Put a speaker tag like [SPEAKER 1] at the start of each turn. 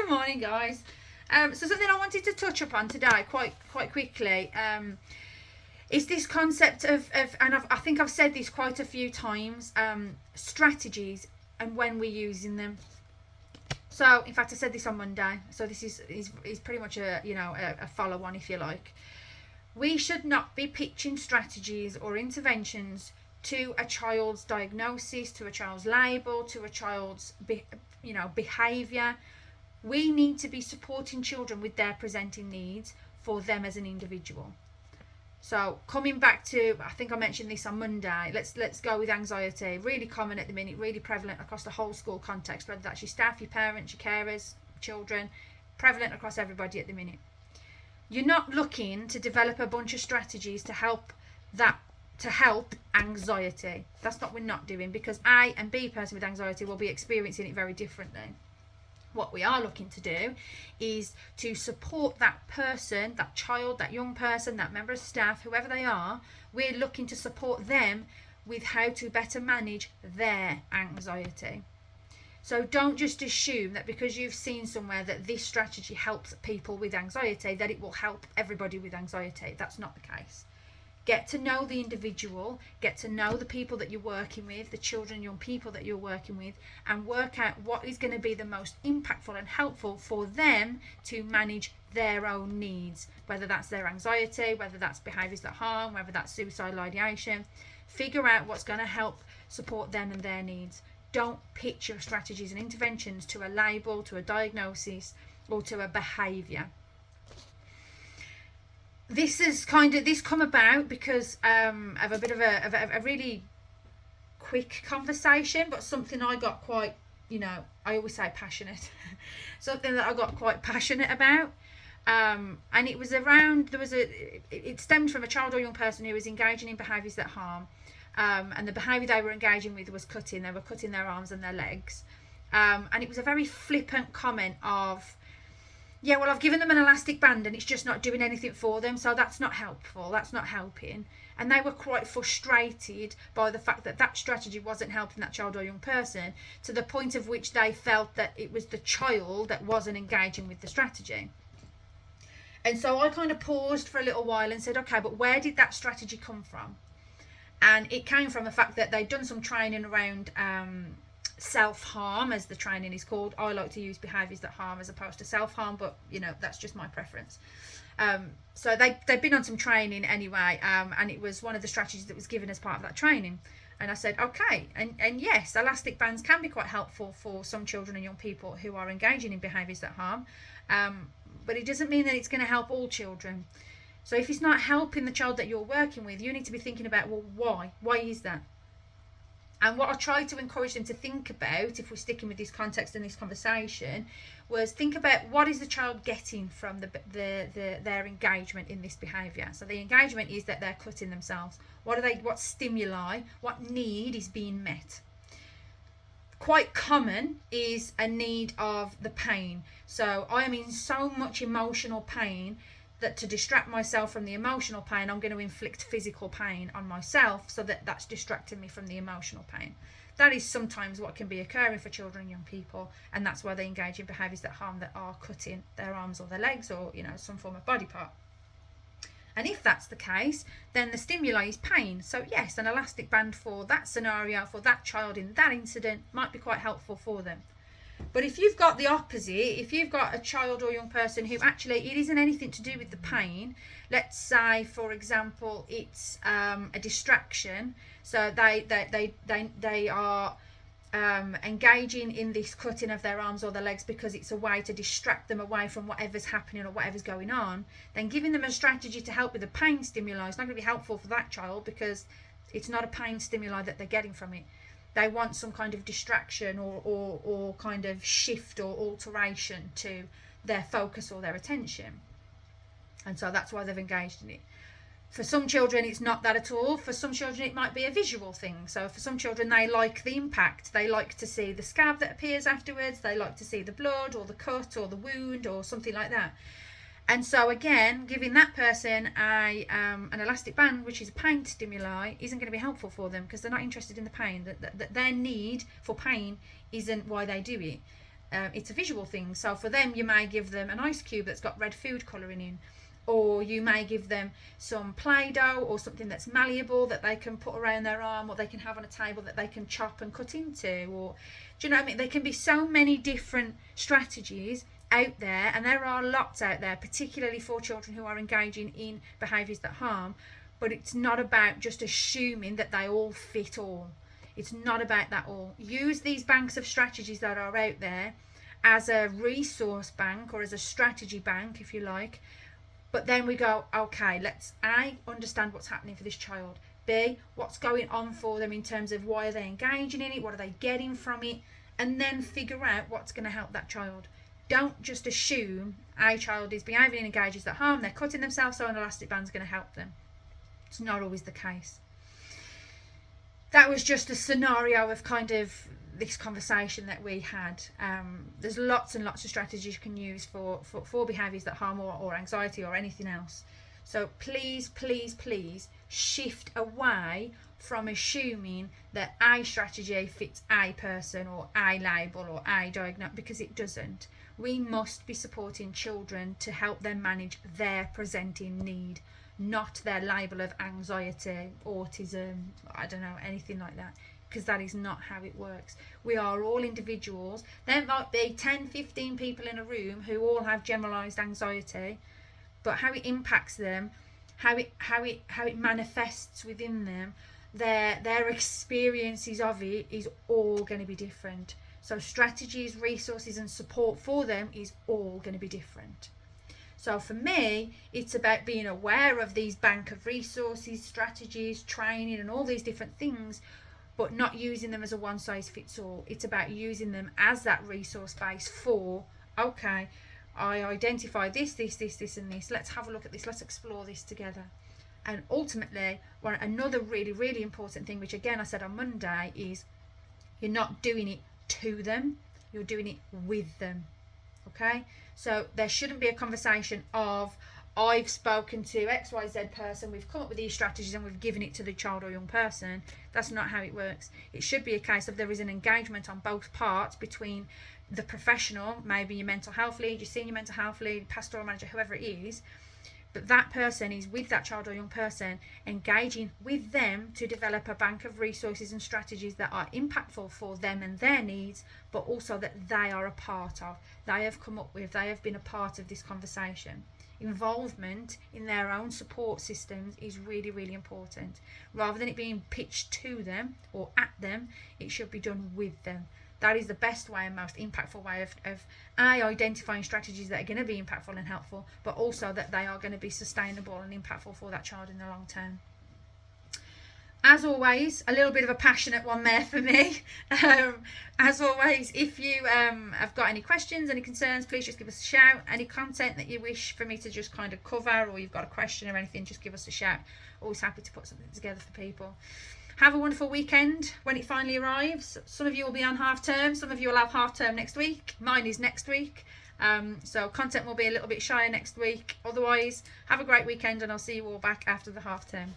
[SPEAKER 1] Good morning, guys. So something I wanted to touch upon today quite quickly is this concept of and I think I've said this quite a few times, strategies and when we're using them. So in fact I said this on Monday, so this is pretty much a follow on, if you like. We should not be pitching strategies or interventions to a child's diagnosis, to a child's label, to a child's behaviour. We need to be supporting children with their presenting needs for them as an individual. So coming back to, I think I mentioned this on Monday, let's go with anxiety. Really common at the minute, really prevalent across the whole school context, whether that's your staff, your parents, your carers, children, prevalent across everybody at the minute. You're not looking to develop a bunch of strategies to help anxiety. That's what we're not doing, because A and B person with anxiety will be experiencing it very differently. What we are looking to do is to support that person, that child, that young person, that member of staff, whoever they are. We're looking to support them with how to better manage their anxiety. So don't just assume that because you've seen somewhere that this strategy helps people with anxiety, that it will help everybody with anxiety. That's not the case. Get to know the individual, get to know the people that you're working with, the children, young people that you're working with, and work out what is going to be the most impactful and helpful for them to manage their own needs, whether that's their anxiety, whether that's behaviours that harm, whether that's suicidal ideation. Figure out what's going to help support them and their needs. Don't pitch your strategies and interventions to a label, to a diagnosis, or to a behaviour. This come about because of a bit of a really quick conversation, but something I got quite, I always say passionate, something that I got quite passionate about. And it was around, it stemmed from a child or young person who was engaging in behaviours that harm. And the behaviour they were engaging with was cutting. They were cutting their arms and their legs. And it was a very flippant comment of, yeah, well, I've given them an elastic band and it's just not doing anything for them, so that's not helpful, that's not helping. And they were quite frustrated by the fact that that strategy wasn't helping that child or young person, to the point of which they felt that it was the child that wasn't engaging with the strategy. And so I kind of paused for a little while and said, okay, but where did that strategy come from? And it came from the fact that they'd done some training around self-harm, as the training is called. I like to use behaviours that harm as opposed to self-harm, but that's just my preference. So they'd been on some training anyway, and it was one of the strategies that was given as part of that training. And I said, okay, and yes, elastic bands can be quite helpful for some children and young people who are engaging in behaviours that harm, but it doesn't mean that it's going to help all children. So if it's not helping the child that you're working with, you need to be thinking about, well, why is that? And what I tried to encourage them to think about, if we're sticking with this context and this conversation, was think about what is the child getting from their engagement in this behaviour. So the engagement is that they're cutting themselves. What stimuli, what need is being met? Quite common is a need of the pain. So I am in so much emotional pain that to distract myself from the emotional pain, I'm going to inflict physical pain on myself, so that's distracting me from the emotional pain. That is sometimes what can be occurring for children and young people, and that's why they engage in behaviours that harm, that are cutting their arms or their legs, or some form of body part. And if that's the case, then the stimuli is pain. So yes, an elastic band for that scenario, for that child in that incident, might be quite helpful for them. But if you've got the opposite, if you've got a child or young person who actually it isn't anything to do with the pain, let's say, for example, it's a distraction. So they are engaging in this cutting of their arms or their legs because it's a way to distract them away from whatever's happening or whatever's going on. Then giving them a strategy to help with the pain stimuli is not going to be helpful for that child, because it's not a pain stimuli that they're getting from it. They want some kind of distraction or kind of shift or alteration to their focus or their attention. And so that's why they've engaged in it. For some children, it's not that at all. For some children, it might be a visual thing. So for some children, they like the impact. They like to see the scab that appears afterwards. They like to see the blood or the cut or the wound or something like that. And so again, giving that person an elastic band, which is a pain stimuli, isn't going to be helpful for them, because they're not interested in the pain. That their need for pain isn't why they do it. it's a visual thing. So for them, you may give them an ice cube that's got red food colouring in, or you may give them some Play-Doh or something that's malleable that they can put around their arm, or they can have on a table that they can chop and cut into. Or, do you know what I mean? There can be so many different strategies out there, and there are lots out there, particularly for children who are engaging in behaviours that harm. But it's not about just assuming that they all fit all. It's not about that all. Use these banks of strategies that are out there as a resource bank, or as a strategy bank, if you like. But then we go, okay, let's A, understand what's happening for this child. B, what's going on for them in terms of why are they engaging in it, what are they getting from it, and then figure out what's going to help that child. Don't just assume a child is behaving in engages that harm, they're cutting themselves, so an elastic band's going to help them. It's not always the case. That was just a scenario of kind of this conversation that we had. There's lots and lots of strategies you can use for behaviours that harm, or anxiety, or anything else. So please, please, please shift away from assuming that a strategy fits a person, or a label, or a diagnosis, because it doesn't. We must be supporting children to help them manage their presenting need, not their label of anxiety, autism, I don't know, anything like that, because that is not how it works. We are all individuals. There might be 10, 15 people in a room who all have generalised anxiety, but how it impacts them, how it manifests within them, their experiences of it is all going to be different. So strategies, resources and support for them is all going to be different. So for me, it's about being aware of these bank of resources, strategies, training and all these different things, but not using them as a one size fits all. It's about using them as that resource base for, okay, I identify this and this. Let's have a look at this. Let's explore this together. And ultimately, another really, really important thing, which again I said on Monday, is you're not doing it to them, you're doing it with them. Okay? So there shouldn't be a conversation of, I've spoken to XYZ person, we've come up with these strategies and we've given it to the child or young person. That's not how it works. It should be a case of there is an engagement on both parts between the professional, maybe your mental health lead, your senior mental health lead, pastoral manager, whoever it is, but that person is with that child or young person, engaging with them to develop a bank of resources and strategies that are impactful for them and their needs, but also that they are a part of, they have come up with, they have been a part of this conversation. Involvement in their own support systems is really, really important. Rather than it being pitched to them or at them, it should be done with them. That is the best way and most impactful way of identifying strategies that are going to be impactful and helpful, but also that they are going to be sustainable and impactful for that child in the long term. As always, a little bit of a passionate one there for me. As always, if you have got any questions, any concerns, please just give us a shout. Any content that you wish for me to just kind of cover, or you've got a question or anything, just give us a shout. Always happy to put something together for people. Have a wonderful weekend when it finally arrives. Some of you will be on half term, some of you will have half term next week. Mine is next week. So content will be a little bit shyer next week. Otherwise, have a great weekend and I'll see you all back after the half term.